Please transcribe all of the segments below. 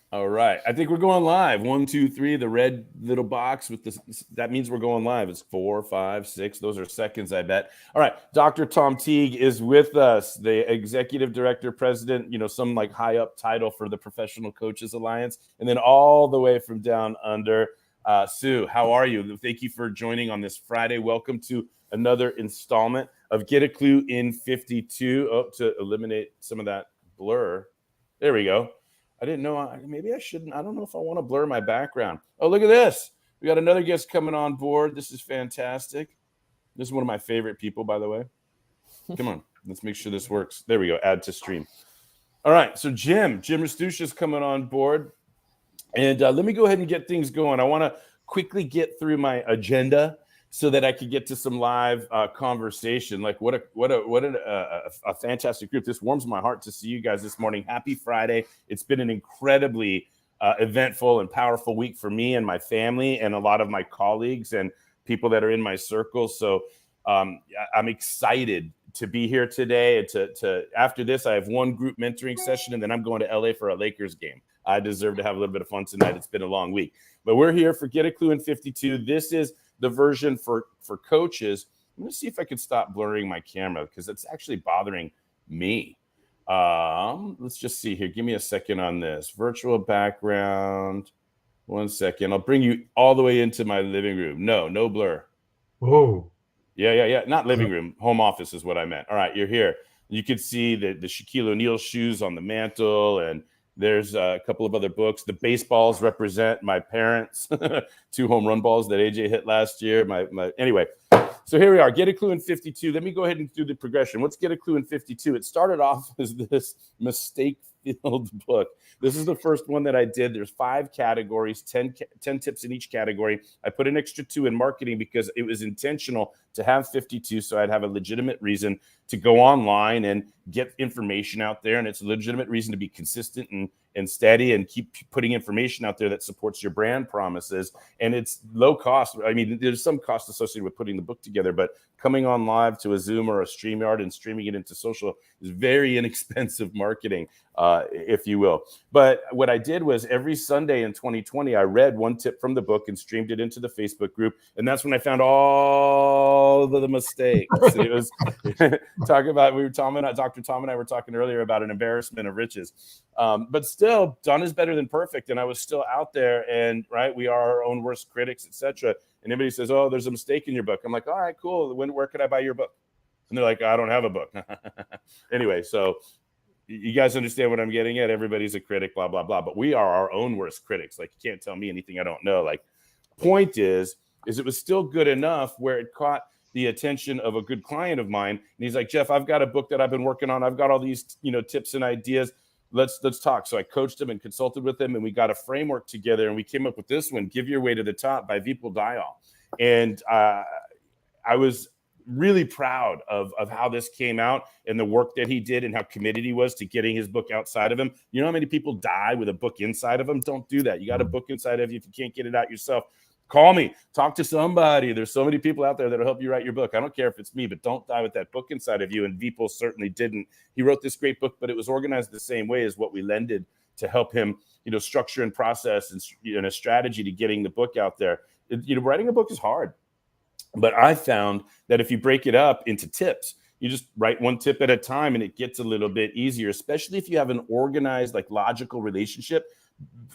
All right. I think we're going live. 1, 2, 3. The red little box with this. That means we're going live. It's 4, 5, 6. Those are seconds, I bet. All right. Dr. Tom Teague is with us, the executive director, president, some like high up title for the Professional Coaches Alliance. And then all the way from down under, Sue, how are you? Thank you for joining on this Friday. Welcome to another installment of Get a Clue in 52. Oh, to eliminate some of that blur. There we go. I didn't know. Maybe I shouldn't. I don't know if I want to blur my background. Oh, look at this. We got another guest coming on board. This is fantastic. This is one of my favorite people, by the way. Come on. Let's make sure this works. There we go. Add to stream. All right. So Jim Rastusha is coming on board. And let me go ahead and get things going. I want to quickly get through my agenda so that I could get to some live conversation. Like what a fantastic group! This warms my heart to see you guys this morning. Happy Friday! It's been an incredibly eventful and powerful week for me and my family, and a lot of my colleagues and people that are in my circle. So I'm excited to be here today. And to after this, I have one group mentoring session, and then I'm going to LA for a Lakers game. I deserve to have a little bit of fun tonight. It's been a long week, but we're here for Get a Clue in 52. This is the version for coaches. I'm going to see if I can stop blurring my camera because it's actually bothering me. Let's just see here. Give me a second on this. Virtual background. 1 second. I'll bring you all the way into my living room. No blur. Oh, Yeah. Not living room. Home office is what I meant. All right, you're here. You can see the Shaquille O'Neal shoes on the mantle, and there's a couple of other books. The baseballs represent my parents, 2 home run balls that AJ hit last year. Anyway, so here we are. Get a Clue in 52. Let me go ahead and do the progression. What's Get a Clue in 52? It started off as this mistake-filled book. This is the first one that I did. There's 5 categories, 10 tips in each category. I put an extra 2 in marketing because it was intentional to have 52, so I'd have a legitimate reason to go online and get information out there, and it's a legitimate reason to be consistent and steady and keep putting information out there that supports your brand promises. And it's low cost. I mean, there's some cost associated with putting the book together, but coming on live to a Zoom or a StreamYard and streaming it into social is very inexpensive marketing, if you will. But what I did was every Sunday in 2020, I read one tip from the book and streamed it into the Facebook group. And that's when I found all of the mistakes. It was talking about, Dr. Tom and I were talking earlier about an embarrassment of riches. But still, done is better than perfect. And I was still out there, and right, we are our own worst critics, etc. And anybody says, "Oh, there's a mistake in your book," I'm like, "All right, cool. Where could I buy your book?" And they're like, "I don't have a book." Anyway, so you guys understand what I'm getting at? Everybody's a critic, blah, blah, blah. But we are our own worst critics. Like, you can't tell me anything I don't know. Like, point is it was still good enough where it caught the attention of a good client of mine. And he's like, "Jeff, I've got a book that I've been working on. I've got all these, tips and ideas. Let's talk." So I coached him and consulted with him, and we got a framework together, and we came up with this one, Give Your Way to the Top by Vipul Dayal. And I was really proud of how this came out and the work that he did and how committed he was to getting his book outside of him. You know how many people die with a book inside of them? Don't do that. You got a book inside of you. If you can't get it out yourself, call me, talk to somebody. There's so many people out there that'll help you write your book. I don't care if it's me, but don't die with that book inside of you. And Vipul certainly didn't. He wrote this great book, but it was organized the same way as what we lended to help him, structure and process and a strategy to getting the book out there. Writing a book is hard. But I found that if you break it up into tips, you just write one tip at a time, and it gets a little bit easier, especially if you have an organized, like logical relationship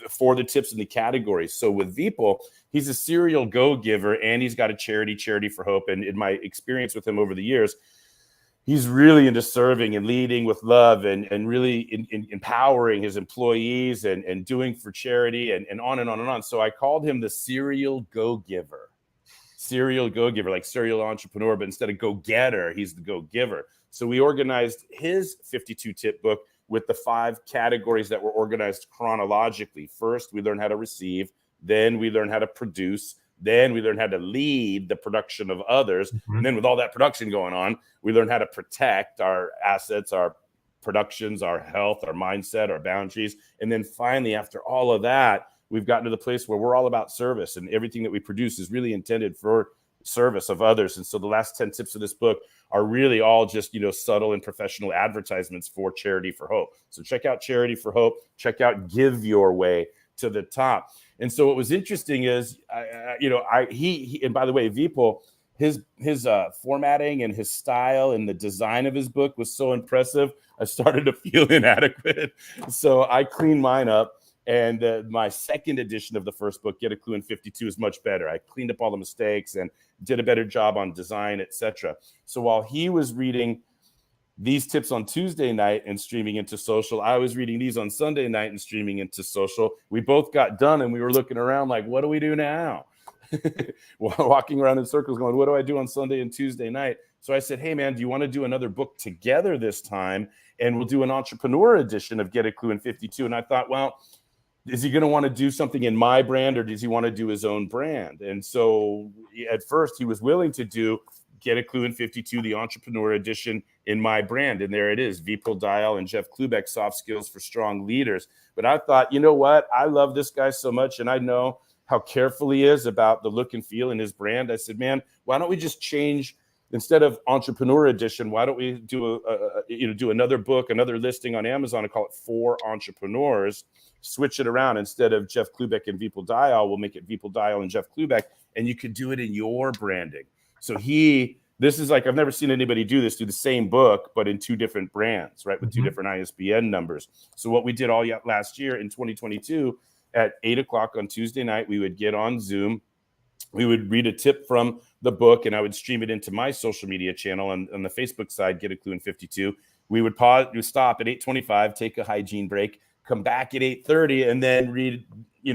for the tips and the categories. So with Vipul, he's a serial go-giver, and he's got a Charity for Hope. And in my experience with him over the years, he's really into serving and leading with love and really empowering his employees and doing for charity and on and on and on. So I called him the serial go-giver. Serial go-giver, like serial entrepreneur, but instead of go-getter, he's the go-giver. So we organized his 52-tip book with the 5 categories that were organized chronologically. First, we learned how to receive. Then we learned how to produce. Then we learned how to lead the production of others. Mm-hmm. And then with all that production going on, we learned how to protect our assets, our productions, our health, our mindset, our boundaries. And then finally, after all of that, we've gotten to the place where we're all about service, and everything that we produce is really intended for service of others. And so the last 10 tips of this book are really all just, subtle and professional advertisements for Charity for Hope. So check out Charity for Hope, check out Give Your Way to the Top. And so what was interesting is, he and by the way, Vipul, his formatting and his style and the design of his book was so impressive. I started to feel inadequate. So I cleaned mine up. And my second edition of the first book, Get a Clue in 52, is much better. I cleaned up all the mistakes and did a better job on design, etc. So while he was reading these tips on Tuesday night and streaming into social, I was reading these on Sunday night and streaming into social. We both got done and we were looking around like, what do we do now? Walking around in circles going, what do I do on Sunday and Tuesday night? So I said, hey, man, do you want to do another book together this time? And we'll do an entrepreneur edition of Get a Clue in 52. And I thought, well, is he going to want to do something in my brand, or does he want to do his own brand? And so at first he was willing to do Get a Clue in 52, the entrepreneur edition, in my brand. And there it is, Vipul Dayal and Jeff Klubeck, Soft Skills for Strong Leaders. But I thought, you know what? I love this guy so much, and I know how careful he is about the look and feel in his brand. I said, man, why don't we just change, instead of entrepreneur edition, why don't we do do another book, another listing on Amazon, and call it For Entrepreneurs? Switch it around. Instead of Jeff Klubeck and Vipul Dayal, we'll make it Vipul Dayal and Jeff Klubeck, and you could do it in your branding. So this is like, I've never seen anybody do the same book, but in two different brands, right? With two different ISBN numbers. So what we did all last year in 2022, at 8:00 on Tuesday night, we would get on Zoom. We would read a tip from the book, and I would stream it into my social media channel on the Facebook side, Get a Clue in 52. We would stop at 8:25, take a hygiene break, come back at 8:30, and then read,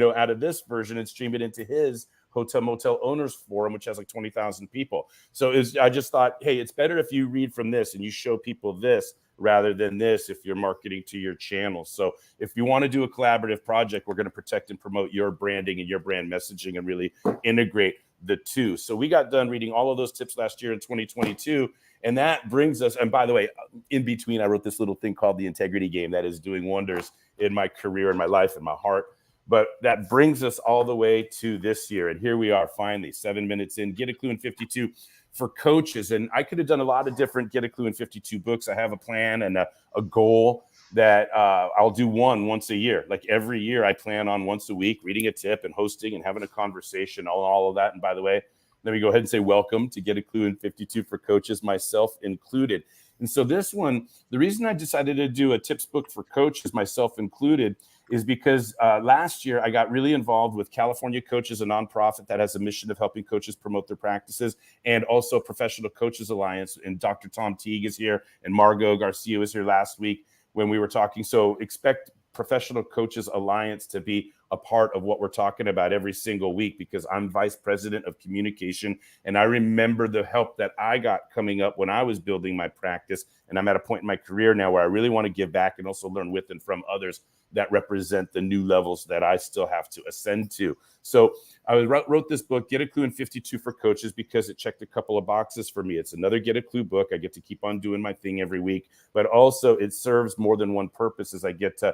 out of this version and stream it into his Hotel Motel Owners Forum, which has like 20,000 people. So I just thought, hey, it's better if you read from this and you show people this rather than this if you're marketing to your channel. So if you want to do a collaborative project, we're going to protect and promote your branding and your brand messaging and really integrate the two. So we got done reading all of those tips last year in 2022. And that brings us, and by the way, in between, I wrote this little thing called The Integrity Game that is doing wonders in my career, in my life, in my heart. But that brings us all the way to this year. And here we are, finally, 7 minutes in, Get a Clue in 52 for coaches. And I could have done a lot of different Get a Clue in 52 books. I have a plan and a goal that I'll do once a year. Like every year, I plan on once a week reading a tip and hosting and having a conversation on all of that. And by the way, let me go ahead and say welcome to Get a Clue in 52 for coaches, myself included. And so this one, the reason I decided to do a tips book for coaches, myself included, is because last year I got really involved with California Coaches, a nonprofit that has a mission of helping coaches promote their practices, and also Professional Coaches Alliance. And Dr. Tom Teague is here, and Margot Garcia was here last week when we were talking. So expect Professional Coaches Alliance to be a part of what we're talking about every single week, because I'm vice president of communication. And I remember the help that I got coming up when I was building my practice. And I'm at a point in my career now where I really want to give back and also learn with and from others that represent the new levels that I still have to ascend to. So I wrote this book, Get a Clue in 52 for coaches, because it checked a couple of boxes for me. It's another Get a Clue book. I get to keep on doing my thing every week, but also it serves more than one purpose, as I get to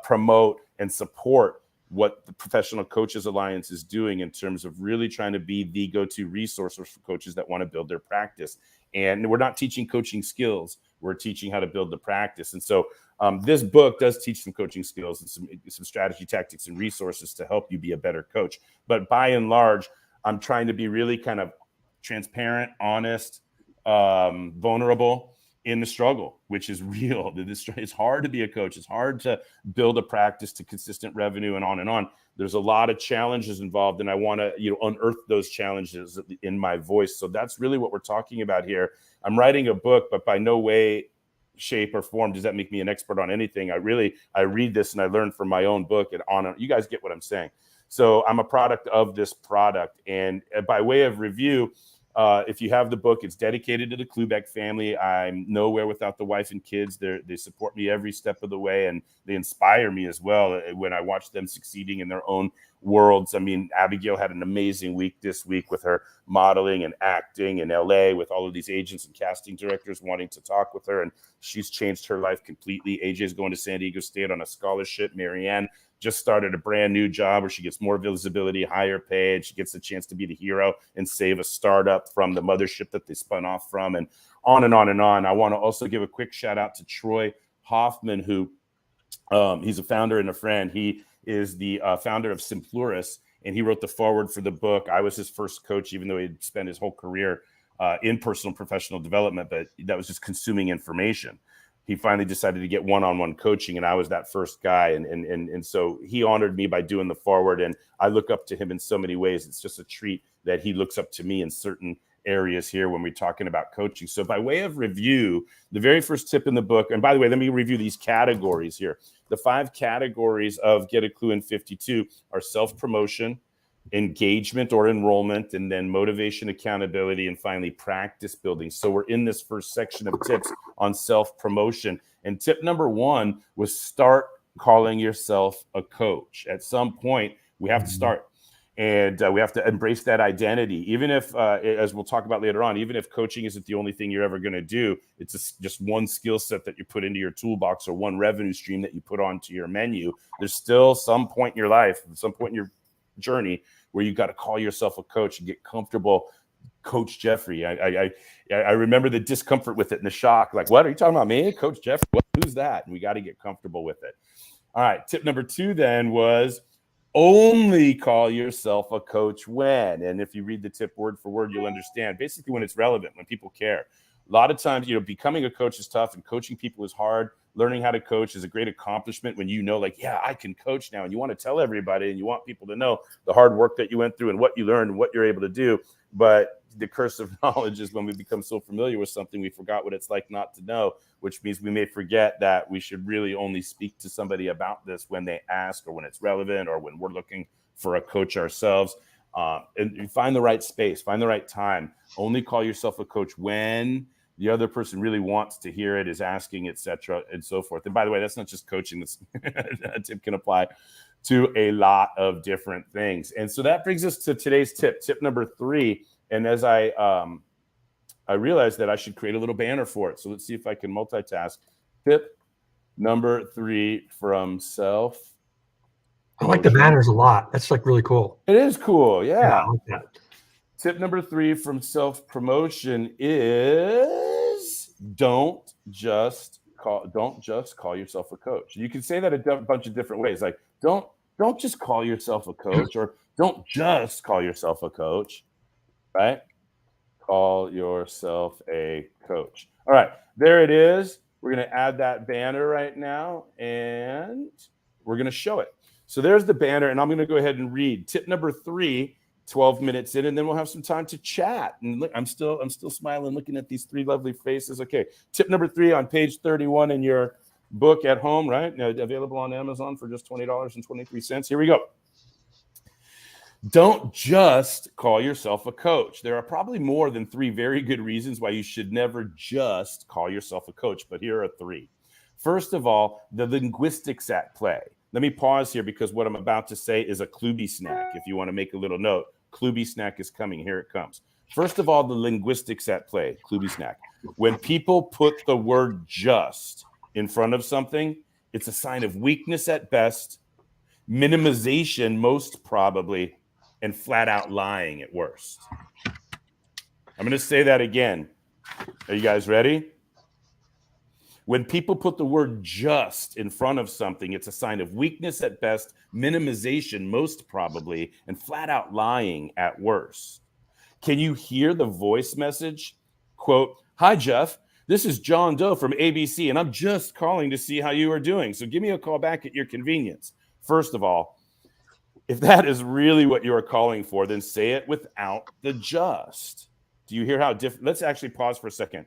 promote and support what the Professional Coaches Alliance is doing in terms of really trying to be the go-to resource for coaches that want to build their practice. And we're not teaching coaching skills. We're teaching how to build the practice. And so this book does teach some coaching skills and some strategy, tactics, and resources to help you be a better coach. But by and large, I'm trying to be really kind of transparent, honest, vulnerable in the struggle, which is real. It's hard to be a coach. It's hard to build a practice to consistent revenue and on and on. There's a lot of challenges involved, and I want to unearth those challenges in my voice. So that's really what we're talking about here. I'm writing a book, but by no way, shape, or form does that make me an expert on anything. I read this and I learn from my own book, and on. You guys get what I'm saying. So I'm a product of this product. And by way of review, if you have the book, it's dedicated to the Klubeck family. I'm nowhere without the wife and kids. They support me every step of the way, and they inspire me as well when I watch them succeeding in their own worlds. I mean, Abigail had an amazing week this week with her modeling and acting in LA with all of these agents and casting directors wanting to talk with her. And she's changed her life completely. AJ's going to San Diego State on a scholarship. Marianne just started a brand new job where she gets more visibility, higher paid. She gets a chance to be the hero and save a startup from the mothership that they spun off from, and on and on and on. I want to also give a quick shout out to Troy Hoffman, who he's a founder and a friend. He is the founder of Simpluris, and he wrote the foreword for the book. I was his first coach, even though he'd spent his whole career in personal professional development, but that was just consuming information. He finally decided to get one-on-one coaching, and I was that first guy. And so he honored me by doing the forward, and I look up to him in so many ways. It's just a treat that he looks up to me in certain areas here when we're talking about coaching. So by way of review, the very first tip in the book, and by the way, let me review these categories here. The 5 categories of Get a Clue in 52 are self-promotion, engagement or enrollment, and then motivation, accountability, and finally practice building. So we're in this first section of tips on self-promotion. And tip number 1 was start calling yourself a coach. At some point, we have to start. And we have to embrace that identity, even if, as we'll talk about later on, even if coaching isn't the only thing you're ever going to do, it's just one skill set that you put into your toolbox or one revenue stream that you put onto your menu. There's still some point in your life, some point in your journey where you got to call yourself a coach and get comfortable. Coach Jeffrey, I remember the discomfort with it and the shock. Like, what are you talking about, me, Coach Jeffrey? Who's that? And we got to get comfortable with it. All right. Tip number 2 then was only call yourself a coach when, and if you read the tip word for word, you'll understand. Basically, when it's relevant, when people care. A lot of times, becoming a coach is tough, and coaching people is hard. Learning how to coach is a great accomplishment when you know, like, yeah, I can coach now, and you want to tell everybody, and you want people to know the hard work that you went through and what you learned and what you're able to do. But the curse of knowledge is when we become so familiar with something, we forgot what it's like not to know, which means we may forget that we should really only speak to somebody about this when they ask or when it's relevant or when we're looking for a coach ourselves. And you find the right space, find the right time. Only call yourself a coach when the other person really wants to hear it, is asking, etc., and so forth. And by the way, that's not just coaching. That tip can apply to a lot of different things. And so that brings us to today's tip number 3. And as I realized that I should create a little banner for it. So let's see if I can multitask. Tip number 3 from self. I like the banners a lot. That's like really cool. It is cool. Yeah. I like that. Tip number 3 from self-promotion is don't just call yourself a coach. You can say that a bunch of different ways. Like don't just call yourself a coach, or don't just call yourself a coach, right? Call yourself a coach. All right, there it is. We're going to add that banner right now, and we're going to show it. So there's the banner, and I'm going to go ahead and read tip number 3, 12 minutes in, and then we'll have some time to chat. And look, I'm still smiling, looking at these 3 lovely faces. Okay, tip number 3 on page 31 in your book at home, right? Available on Amazon for just $20.23. Here we go. Don't just call yourself a coach. There are probably more than 3 very good reasons why you should never just call yourself a coach, but here are 3. First of all, the linguistics at play. Let me pause here because what I'm about to say is a Cluby snack. If you want to make a little note, Cluby snack is coming. Here it comes. First of all, the linguistics at play, Cluby snack. When people put the word just in front of something, it's a sign of weakness at best, minimization most probably, and flat out lying at worst. I'm going to say that again. Are you guys ready? When people put the word just in front of something, it's a sign of weakness at best, minimization most probably, and flat out lying at worst. Can you hear the voice message? Quote, "Hi, Jeff. This is John Doe from ABC, and I'm just calling to see how you are doing. So give me a call back at your convenience." First of all, if that is really what you are calling for, then say it without the just. Do you hear how different? Let's actually pause for a second.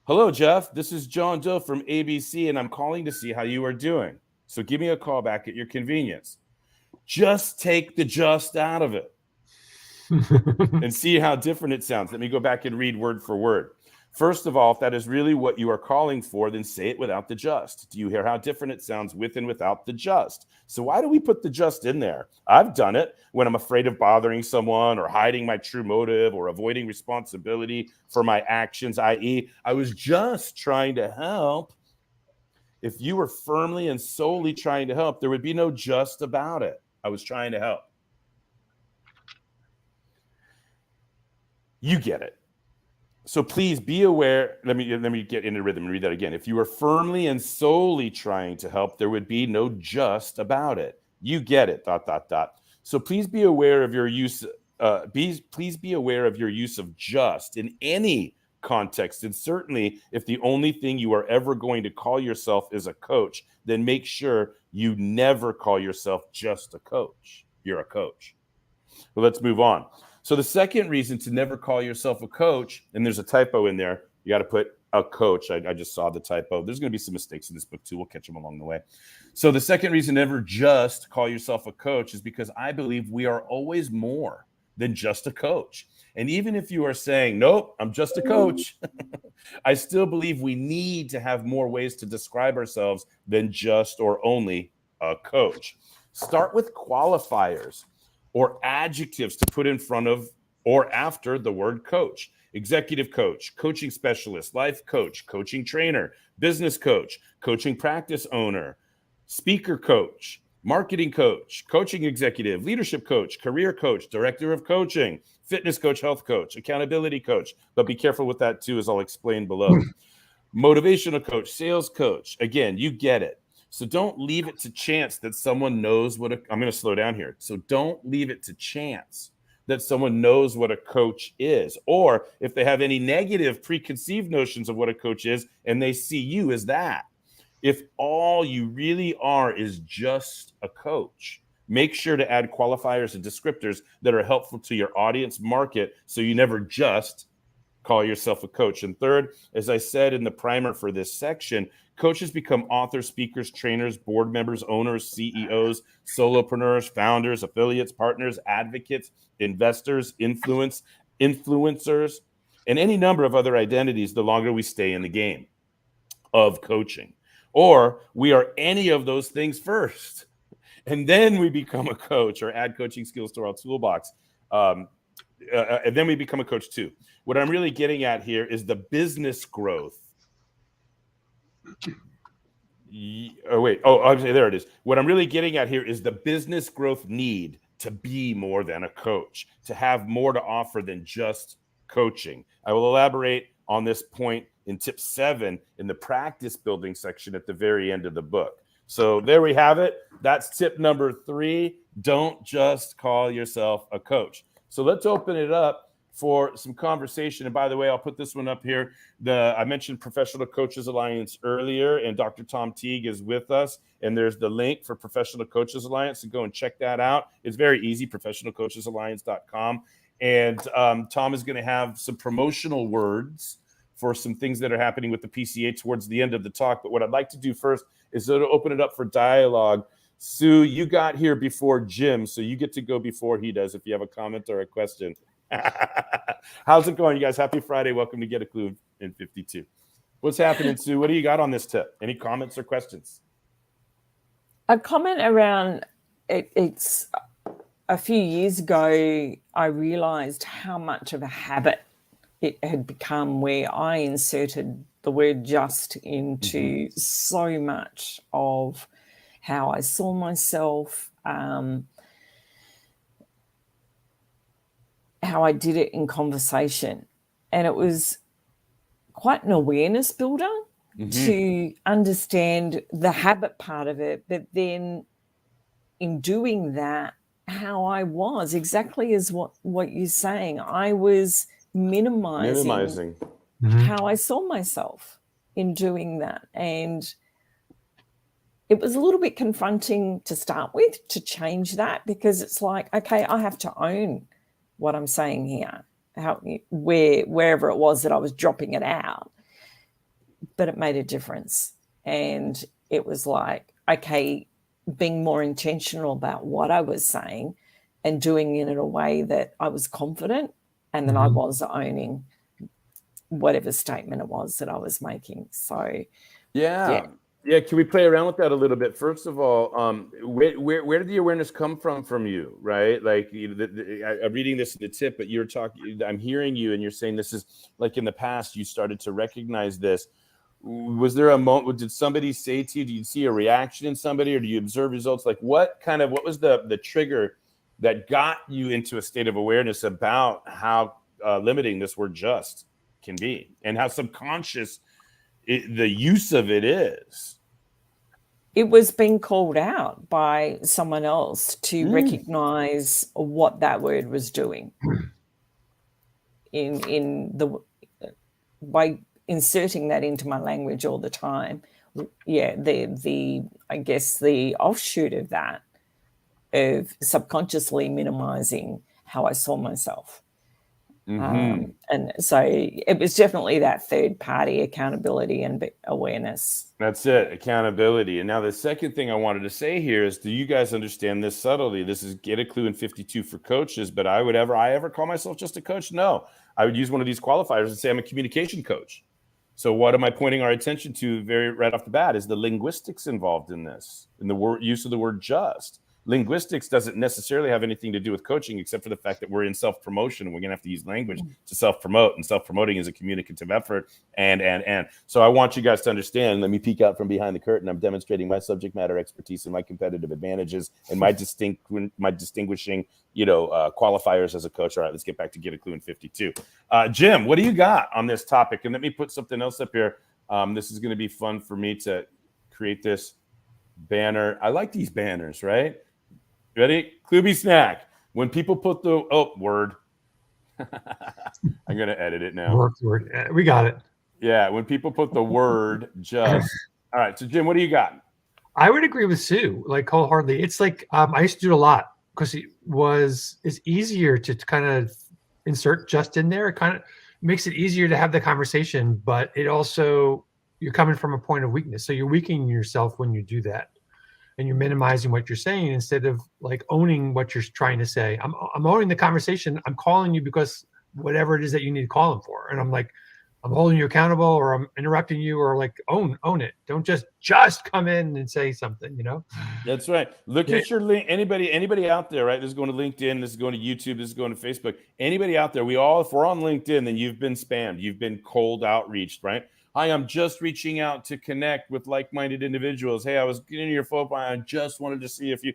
"Hello, Jeff. This is John Doe from ABC, and I'm calling to see how you are doing. So give me a call back at your convenience." Just take the just out of it and see how different it sounds. Let me go back and read word for word. First of all, if that is really what you are calling for, then say it without the just. Do you hear how different it sounds with and without the just? So why do we put the just in there? I've done it when I'm afraid of bothering someone or hiding my true motive or avoiding responsibility for my actions, i.e., I was just trying to help. If you were firmly and solely trying to help, there would be no just about it. I was trying to help. You get it. So please be aware. Let me get into rhythm and read that again. If you are firmly and solely trying to help, there would be no just about it. You get it. ... So please be aware of your use. Please be aware of your use of just in any context, and certainly if the only thing you are ever going to call yourself is a coach, then make sure you never call yourself just a coach. You're a coach. Well, let's move on. So the second reason to never call yourself a coach, and there's a typo in there, you got to put a coach. I just saw the typo. There's going to be some mistakes in this book too. We'll catch them along the way. So the second reason to never just call yourself a coach is because I believe we are always more than just a coach. And even if you are saying, nope, I'm just a coach, I still believe we need to have more ways to describe ourselves than just or only a coach. Start with qualifiers or adjectives to put in front of or after the word coach. Executive coach, coaching specialist, life coach, coaching trainer, business coach, coaching practice owner, speaker coach, marketing coach, coaching executive, leadership coach, career coach, director of coaching, fitness coach, health coach, accountability coach. But be careful with that too, as I'll explain below. Motivational coach, sales coach. Again, you get it. So don't leave it to chance that someone knows what I'm going to slow down here. So don't leave it to chance that someone knows what a coach is, or if they have any negative preconceived notions of what a coach is and they see you as that. If all you really are is just a coach, make sure to add qualifiers and descriptors that are helpful to your audience market so you never just call yourself a coach. And third, as I said in the primer for this section, coaches become authors, speakers, trainers, board members, owners, CEOs, solopreneurs, founders, affiliates, partners, advocates, investors, influencers, and any number of other identities the longer we stay in the game of coaching. Or we are any of those things first, and then we become a coach or add coaching skills to our toolbox. And then we become a coach too. What I'm really getting at here is the business growth. There it is. What I'm really getting at here is the business growth need to be more than a coach, to have more to offer than just coaching. I will elaborate on this point in tip 7 in the practice building section at the very end of the book. So there we have it. That's tip number 3. Don't just call yourself a coach. So let's open it up for some conversation. And by the way, I'll put this one up here. I mentioned Professional Coaches Alliance earlier, and Dr. Tom Teague is with us. And there's the link for Professional Coaches Alliance, so go and check that out. It's very easy, professionalcoachesalliance.com. And Tom is going to have some promotional words for some things that are happening with the PCA towards the end of the talk. But what I'd like to do first is to open it up for dialogue. Sue, you got here before Jim, so you get to go before he does if you have a comment or a question. How's it going, you guys? Happy Friday. Welcome to Get a Clue in 52. What's happening, Sue? What do you got on this tip? Any comments or questions? A comment around it's a few years ago, I realized how much of a habit it had become where I inserted the word just into so much of how I saw myself, how I did it in conversation. And it was quite an awareness builder to understand the habit part of it. But then in doing that, how I was, exactly as what you're saying, I was minimizing how I saw myself in doing that. And it was a little bit confronting to start with, to change that, because it's like, okay, I have to own what I'm saying here, wherever it was that I was dropping it out. But it made a difference. And it was like, okay, being more intentional about what I was saying and doing it in a way that I was confident and that I was owning whatever statement it was that I was making. So yeah. Can we play around with that a little bit? First of all, where did the awareness come from you, right? Like I'm reading this in the tip, but you're talking, I'm hearing you and you're saying this is like in the past, you started to recognize this. Was there a moment, did somebody say to you, do you see a reaction in somebody, or do you observe results? Like what was the trigger that got you into a state of awareness about how limiting this word just can be and how subconscious the use of it is? It was being called out by someone else to recognize what that word was doing by inserting that into my language all the time. Yeah, the I guess the offshoot of that, of subconsciously minimizing how I saw myself. And so it was definitely that third party accountability and awareness. That's it, accountability. And now the second thing I wanted to say here is, do you guys understand this subtlety? This is Get a Clue in 52 for coaches, but I ever call myself just a coach? No, I would use one of these qualifiers and say I'm a communication coach. So what am I pointing our attention to right off the bat is the linguistics involved in this, in the use of the word just. Linguistics doesn't necessarily have anything to do with coaching, except for the fact that we're in self-promotion and we're going to have to use language to self-promote, and self-promoting is a communicative effort. And so I want you guys to understand, let me peek out from behind the curtain. I'm demonstrating my subject matter expertise and my competitive advantages and my distinguishing, qualifiers as a coach. All right, let's get back to Get a Clue in 52. Jim, what do you got on this topic? And let me put something else up here. This is going to be fun for me to create this banner. I like these banners, right? Ready? Cluby snack. When people put the word. I'm gonna edit it now. Word. We got it. Yeah, when people put the word just. All right. So Jim, what do you got? I would agree with Sue, like wholeheartedly. It's like I used to do it a lot because it's easier to kind of insert just in there. It kind of makes it easier to have the conversation, but it also, you're coming from a point of weakness. So you're weakening yourself when you do that. And you're minimizing what you're saying instead of like owning what you're trying to say. I'm owning the conversation. I'm calling you because whatever it is that you need to call them for. And I'm holding you accountable, or I'm interrupting you, or like own it. Don't just come in and say something, That's right. Look at your link. Anybody out there, right? This is going to LinkedIn. This is going to YouTube. This is going to Facebook. Anybody out there, if we're on LinkedIn, then you've been spammed. You've been cold outreached, right? Hi, I'm just reaching out to connect with like-minded individuals. Hey, I was getting your phone. I just wanted to see if you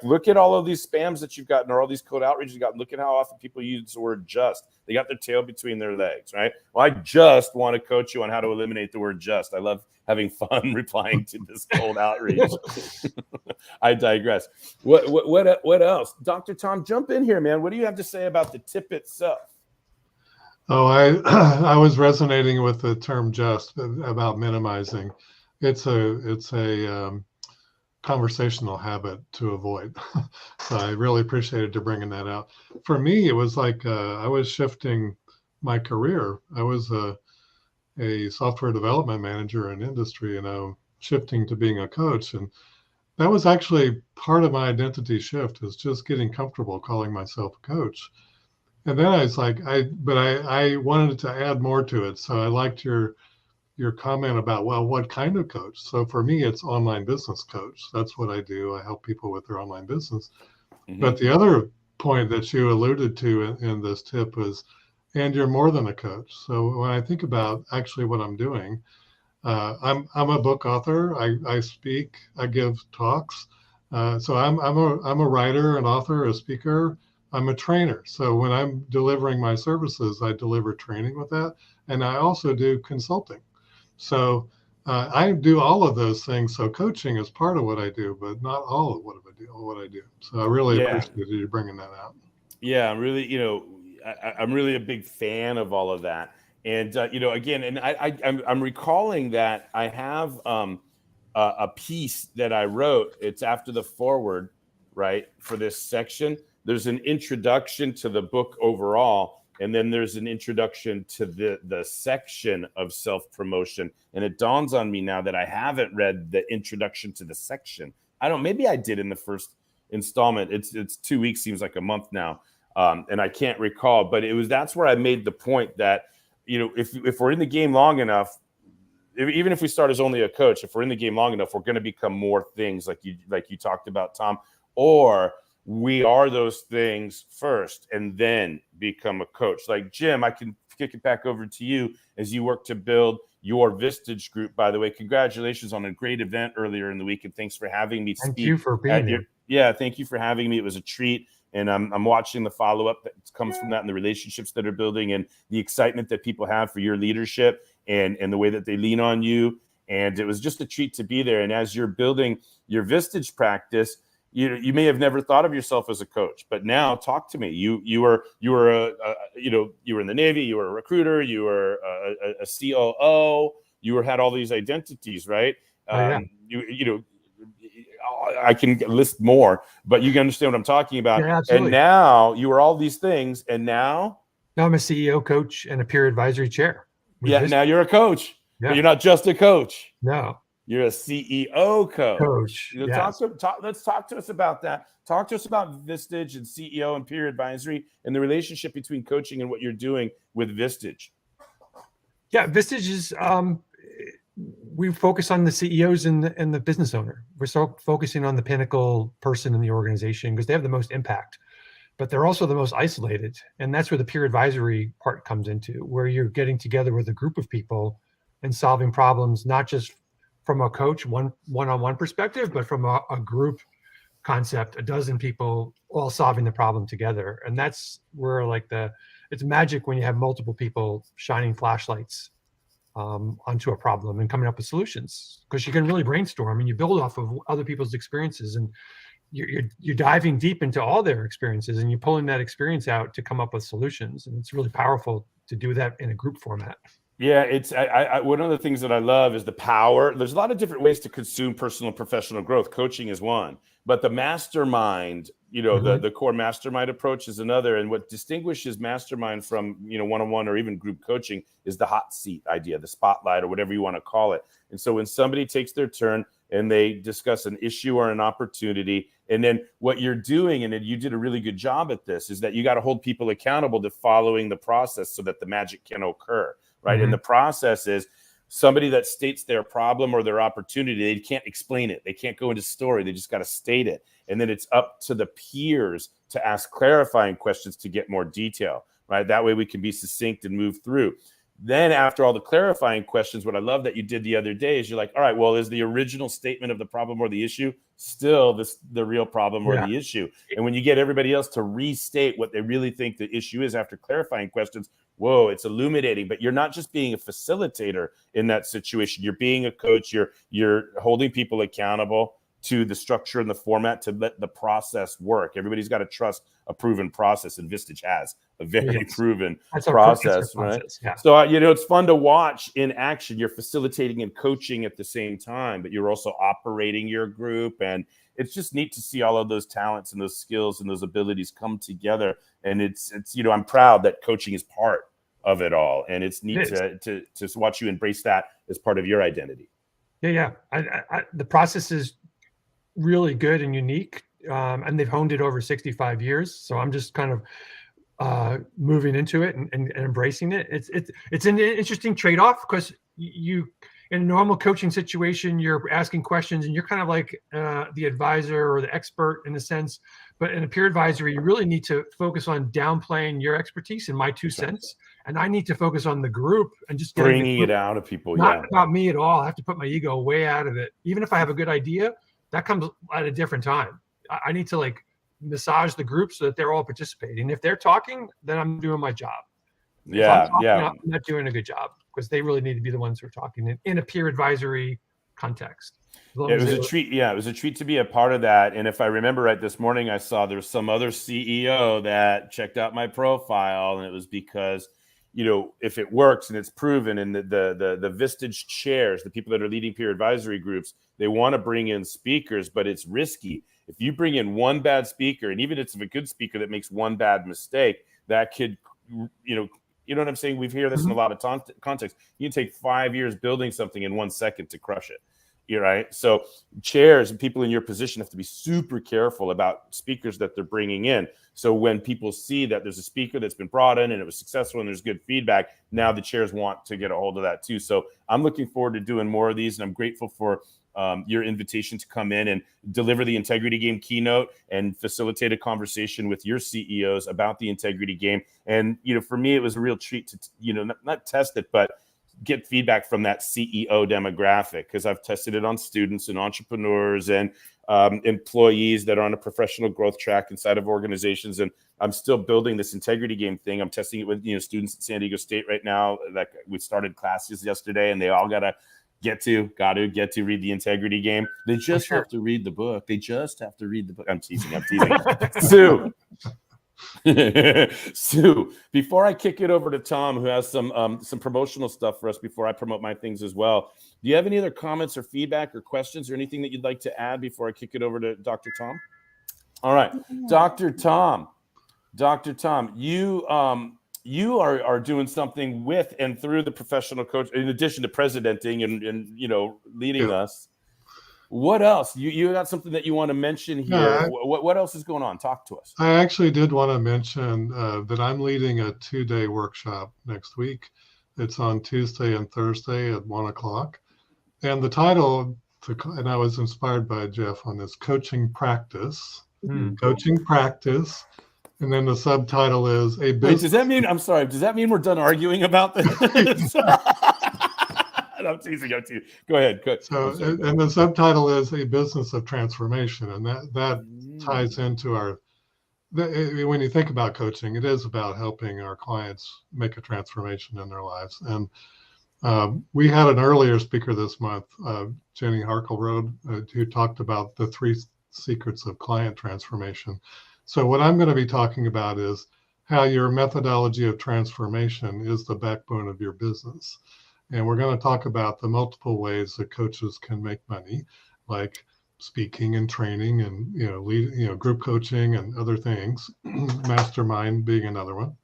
look at all of these spams that you've gotten, or all these cold outreaches you've gotten. Look at how often people use the word just. They got their tail between their legs, right? Well, I just want to coach you on how to eliminate the word just. I love having fun replying to this cold outreach. I digress. What else? Dr. Tom, jump in here, man. What do you have to say about the tip itself? Oh, I was resonating with the term just about minimizing. It's a conversational habit to avoid. So I really appreciated you bringing that out. For me, it was like I was shifting my career. I was a software development manager in industry, shifting to being a coach. And that was actually part of my identity shift, is just getting comfortable calling myself a coach. And then I was like, I wanted to add more to it. So I liked your comment about, well, what kind of coach? So for me, it's online business coach. That's what I do. I help people with their online business. Mm-hmm. But the other point that you alluded to in this tip was, and you're more than a coach. So when I think about actually what I'm doing, I'm a book author. I speak. I give talks. So I'm a writer, an author, a speaker. I'm a trainer. So when I'm delivering my services, I deliver training with that. And I also do consulting. So I do all of those things. So coaching is part of what I do, but not all of what I do. So I really appreciate you bringing that out. Yeah, I'm really, I'm really a big fan of all of that. And, again, and I'm recalling that I have a piece that I wrote. It's after the foreword, right, for this section. There's an introduction to the book overall, and then there's an introduction to the section of self-promotion. And it dawns on me now that I haven't read the introduction to the section. Maybe I did in the first installment. It's 2 weeks, seems like a month now. And I can't recall, but that's where I made the point that if we're in the game long enough, even if we start as only a coach, if we're in the game long enough, we're going to become more things like you talked about, Tom, or we are those things first and then become a coach. Like Jim, I can kick it back over to you as you work to build your Vistage group. By the way, congratulations on a great event earlier in the week, and thanks for having me speak. Thank you for being here. Thank you for having me. It was a treat. And I'm watching the follow-up that comes from that and the relationships that are building and the excitement that people have for your leadership and the way that they lean on you. And it was just a treat to be there. And as you're building your Vistage practice, you may have never thought of yourself as a coach, but now talk to me. You were in the Navy, you were a recruiter, you were a COO, had all these identities, right? Yeah. I can list more, but you can understand what I'm talking about. Yeah, absolutely. And now you are all these things, and now I'm a CEO, coach, and a peer advisory chair. Now you're a coach, but you're not just a coach. No, you're a CEO coach. Let's talk to us about that. Talk to us about Vistage and CEO and peer advisory and the relationship between coaching and what you're doing with Vistage. Yeah, Vistage is we focus on the CEOs and the business owner. We're so focusing on the pinnacle person in the organization because they have the most impact, but they're also the most isolated. And that's where the peer advisory part comes into, where you're getting together with a group of people and solving problems, not just from a coach one-on-one perspective, but from a group concept, a dozen people all solving the problem together. And that's where it's magic when you have multiple people shining flashlights onto a problem and coming up with solutions, because you can really brainstorm and you build off of other people's experiences, and you're diving deep into all their experiences and you're pulling that experience out to come up with solutions. And it's really powerful to do that in a group format. Yeah, it's one of the things that I love is the power. There's a lot of different ways to consume personal and professional growth. Coaching is one, but the mastermind, the core mastermind approach is another. And what distinguishes mastermind from, one-on-one or even group coaching is the hot seat idea, the spotlight, or whatever you want to call it. And so when somebody takes their turn and they discuss an issue or an opportunity, and then what you're doing, and you did a really good job at this, is that you got to hold people accountable to following the process so that the magic can occur. Right. And the process is somebody that states their problem or their opportunity. They can't explain it. They can't go into story. They just got to state it. And then it's up to the peers to ask clarifying questions to get more detail. Right. That way we can be succinct and move through. Then after all the clarifying questions, what I love that you did the other day is you're like, all right, well, is the original statement of the problem or the issue still the real problem or the issue? And when you get everybody else to restate what they really think the issue is after clarifying questions, whoa, it's illuminating. But you're not just being a facilitator in that situation. You're being a coach. You're holding people accountable to the structure and the format to let the process work. Everybody's got to trust a proven process, and Vistage has a very proven process, right? Yeah. So, it's fun to watch in action. You're facilitating and coaching at the same time, but you're also operating your group. And it's just neat to see all of those talents and those skills and those abilities come together. And it's I'm proud that coaching is part of it all. And it's neat to watch you embrace that as part of your identity. Yeah. The process is really good and unique, and they've honed it over 65 years. So I'm just kind of moving into it and embracing it. It's an interesting trade-off, because you in a normal coaching situation, you're asking questions and you're kind of like the advisor or the expert in a sense. But in a peer advisory, you really need to focus on downplaying your expertise and my 2 cents. And I need to focus on the group and just bringing it out of people. Not about me at all. I have to put my ego way out of it. Even if I have a good idea, that comes at a different time. I need to massage the group so that they're all participating. If they're talking, then I'm doing my job. I'm not doing a good job, because they really need to be the ones who are talking in a peer advisory context. It was a treat. Yeah, it was a treat to be a part of that. And if I remember right, this morning I saw there was some other CEO that checked out my profile, and it was because, if it works and it's proven, and the Vistage chairs, the people that are leading peer advisory groups, they want to bring in speakers, but it's risky. If you bring in one bad speaker, and even if it's a good speaker that makes one bad mistake, that could, you know what I'm saying? We've heard this in a lot of context. You can take 5 years building something in 1 second to crush it. You're right. So chairs and people in your position have to be super careful about speakers that they're bringing in. So when people see that there's a speaker that's been brought in and it was successful and there's good feedback, now the chairs want to get a hold of that too. So I'm looking forward to doing more of these, and I'm grateful for your invitation to come in and deliver the Integrity Game keynote and facilitate a conversation with your CEOs about the Integrity Game. And, for me, it was a real treat to, not test it, but get feedback from that CEO demographic, because I've tested it on students and entrepreneurs and employees that are on a professional growth track inside of organizations. And I'm still building this Integrity Game thing. I'm testing it with, students at San Diego State right now. Like, we started classes yesterday, and they all got to read the Integrity Game. They just have to read the book. I'm teasing. Sue. Sue, before I kick it over to Tom, who has some promotional stuff for us before I promote my things as well, do you have any other comments or feedback or questions or anything that you'd like to add before I kick it over to Dr. Tom? All right, Dr. Tom, you are doing something with and through the professional coach, in addition to presidenting and leading us. What else? You got something that you want to mention here? Yeah, what else is going on? Talk to us. I actually did want to mention that I'm leading a 2-day workshop next week. It's on Tuesday and Thursday at 1:00. And the title, and I was inspired by Jeff on this, Coaching Practice. Coaching Practice. And then the subtitle is a business. Wait, does that mean we're done arguing about this? I'm teasing. Go ahead. So, and the subtitle is A Business of Transformation. And that ties into when you think about coaching, it is about helping our clients make a transformation in their lives. And we had an earlier speaker this month, Jenny Harkleroad, who talked about the 3 secrets of client transformation. So what I'm going to be talking about is how your methodology of transformation is the backbone of your business. And we're going to talk about the multiple ways that coaches can make money, like speaking and training and group coaching and other things, mastermind being another one.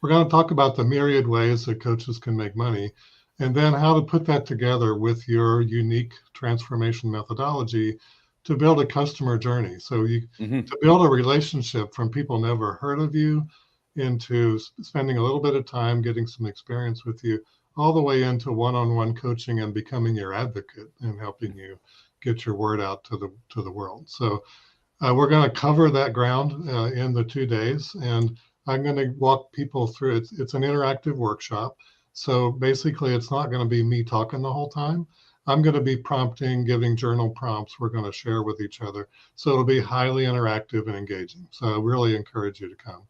We're going to talk about the myriad ways that coaches can make money, and then how to put that together with your unique transformation methodology to build a customer journey. So to build a relationship from people never heard of you into spending a little bit of time getting some experience with you, all the way into one-on-one coaching and becoming your advocate and helping you get your word out to the world. So we're going to cover that ground in the 2 days, and I'm going to walk people through it. It's an interactive workshop. So basically, it's not going to be me talking the whole time. I'm going to be prompting, giving journal prompts we're going to share with each other. So it'll be highly interactive and engaging. So I really encourage you to come.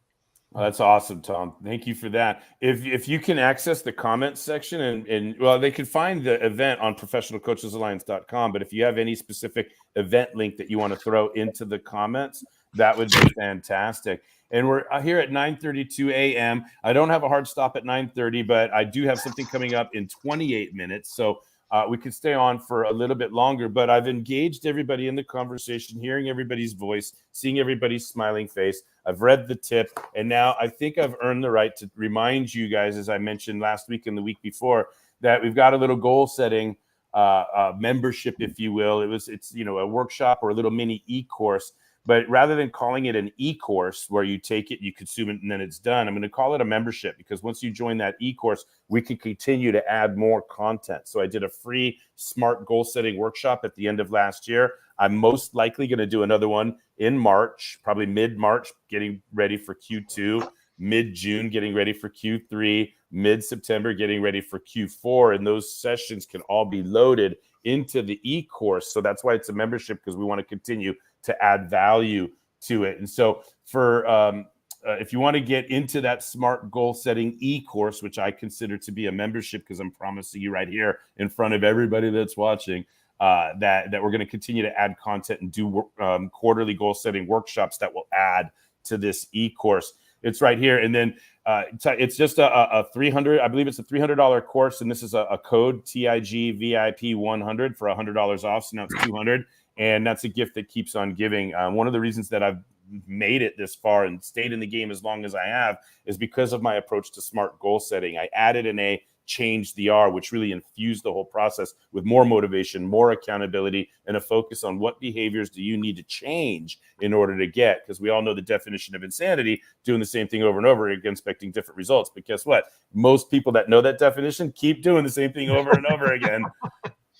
Well, that's awesome, Tom. Thank you for that. If you can access the comments section and they can find the event on professionalcoachesalliance.com, but if you have any specific event link that you want to throw into the comments, that would be fantastic. And we're here at 9:32 a.m. I don't have a hard stop at 9:30, but I do have something coming up in 28 minutes. So we could stay on for a little bit longer, but I've engaged everybody in the conversation, hearing everybody's voice, seeing everybody's smiling face. I've read the tip, and now I think I've earned the right to remind you guys, as I mentioned last week and the week before, that we've got a little goal setting membership, if you will. It's a workshop or a little mini e-course. But rather than calling it an e-course where you take it, you consume it, and then it's done, I'm going to call it a membership, because once you join that e-course, we can continue to add more content. So I did a free SMART goal setting workshop at the end of last year. I'm most likely going to do another one in March, probably mid-March, getting ready for Q2, mid-June, getting ready for Q3, mid-September, getting ready for Q4. And those sessions can all be loaded into the e-course. So that's why it's a membership, because we want to continue to add value to it. And so for if you want to get into that SMART goal setting e-course, which I consider to be a membership, because I'm promising you right here in front of everybody that's watching, that we're going to continue to add content and do quarterly goal setting workshops that will add to this e-course. It's right here. And then it's just a $300, I believe it's a $300 course. And this is a code TIGVIP100 for $100 off. So now it's $200. And that's a gift that keeps on giving. One of the reasons that I've made it this far and stayed in the game as long as I have is because of my approach to SMART goal setting. I added an A, change the R, which really infused the whole process with more motivation, more accountability, and a focus on what behaviors do you need to change in order to get, because we all know the definition of insanity, doing the same thing over and over again, expecting different results. But guess what? Most people that know that definition keep doing the same thing over and over again,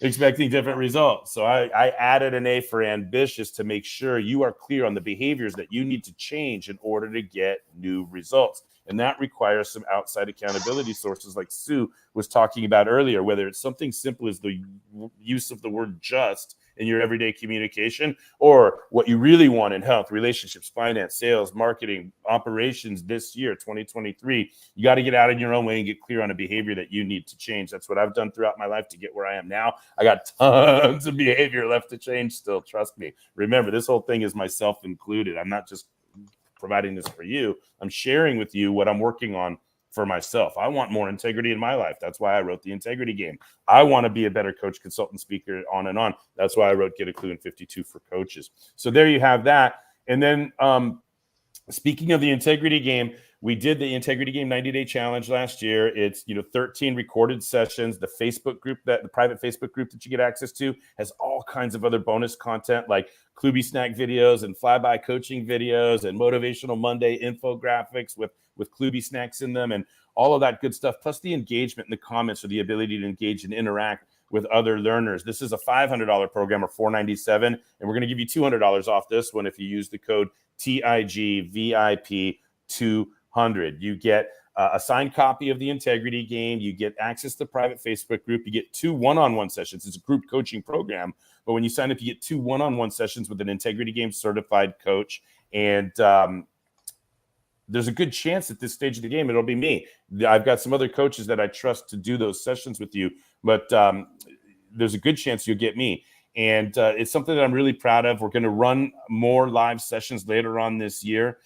expecting different results. So I added an A for ambitious to make sure you are clear on the behaviors that you need to change in order to get new results. And that requires some outside accountability sources like Sue was talking about earlier, whether it's something simple as the use of the word just in your everyday communication, or what you really want in health, relationships, finance, sales, marketing, operations this year, 2023. You got to get out of your own way and get clear on a behavior that you need to change. That's what I've done throughout my life to get where I am now. I got tons of behavior left to change still. Trust me. Remember, this whole thing is myself included. I'm not just providing this for you. I'm sharing with you what I'm working on for myself. I want more integrity in my life. That's why I wrote The Integrity Game. I want to be a better coach, consultant, speaker, on and on. That's why I wrote Get a Clue in 52 for Coaches. So there you have that. And then speaking of The Integrity Game, we did the Integrity Game 90-day challenge last year. It's 13 recorded sessions. The Facebook group, the private Facebook group that you get access to, has all kinds of other bonus content like Kluby Snack videos and flyby coaching videos and Motivational Monday infographics with Kluby Snacks in them and all of that good stuff. Plus the engagement in the comments, or the ability to engage and interact with other learners. This is a $500 program, or $497, and we're going to give you $200 off this one if you use the code TIGVIP200. You get a signed copy of the Integrity Game. You get access to the private Facebook group. You get 2 one-on-one sessions. It's a group coaching program, but when you sign up, you get 2 one-on-one sessions with an Integrity Game certified coach. And there's a good chance at this stage of the game it'll be me. I've got some other coaches that I trust to do those sessions with you, but there's a good chance you'll get me. And it's something that I'm really proud of. We're going to run more live sessions later on this year,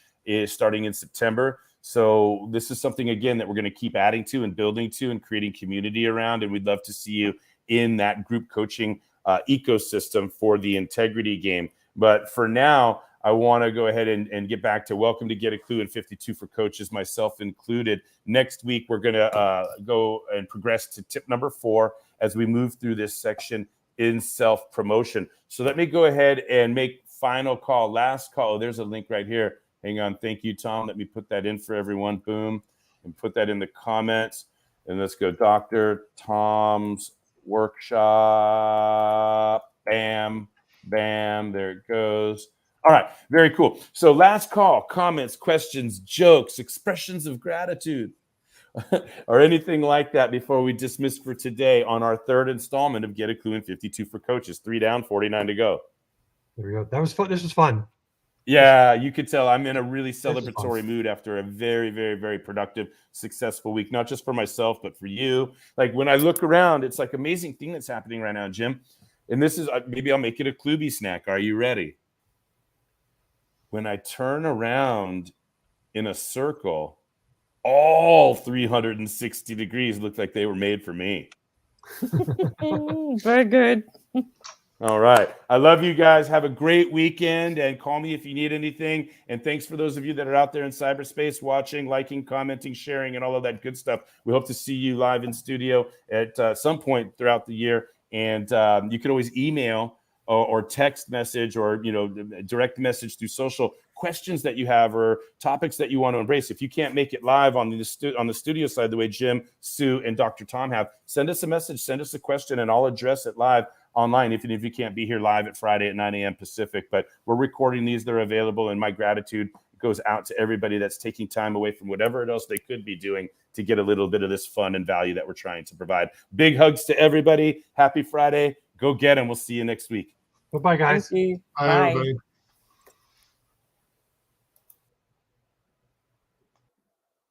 starting in September. So this is something, again, that we're going to keep adding to and building to and creating community around. And we'd love to see you in that group coaching ecosystem for the Integrity Game. But for now, I want to go ahead and get back to welcome to Get a Clue in 52 for Coaches, myself included. Next week, we're going to go and progress to tip number 4 as we move through this section in self-promotion. So let me go ahead and make final call, last call. Oh, there's a link right here. Hang on. Thank you, Tom. Let me put that in for everyone. Boom. And put that in the comments. And let's go Dr. Tom's workshop. Bam, bam. There it goes. All right. Very cool. So last call, comments, questions, jokes, expressions of gratitude, or anything like that before we dismiss for today on our 3rd installment of Get a Clue in 52 for Coaches. 3 down, 49 to go. There we go. That was fun. This was fun. Yeah, you could tell I'm in a really celebratory mood after a very, very, very productive, successful week, not just for myself, but for you. Like when I look around, it's like amazing thing that's happening right now, Jim. And this is, maybe I'll make it a Kluby snack. Are you ready? When I turn around in a circle, all 360 degrees look like they were made for me. Very good. All right. I love you guys. Have a great weekend, and call me if you need anything. And thanks for those of you that are out there in cyberspace watching, liking, commenting, sharing, and all of that good stuff. We hope to see you live in studio at some point throughout the year. And you can always email or text message, or direct message through social questions that you have or topics that you want to embrace. If you can't make it live on the studio side, the way Jim, Sue, and Dr. Tom have, send us a message, send us a question, and I'll address it live online, even if you can't be here live at Friday at 9 a.m. Pacific. But we're recording these. They're available, and my gratitude goes out to everybody that's taking time away from whatever else they could be doing to get a little bit of this fun and value that we're trying to provide. Big hugs to everybody. Happy Friday. Go get them. We'll see you next week. Bye-bye, guys. Thank you. Bye, Bye. everybody.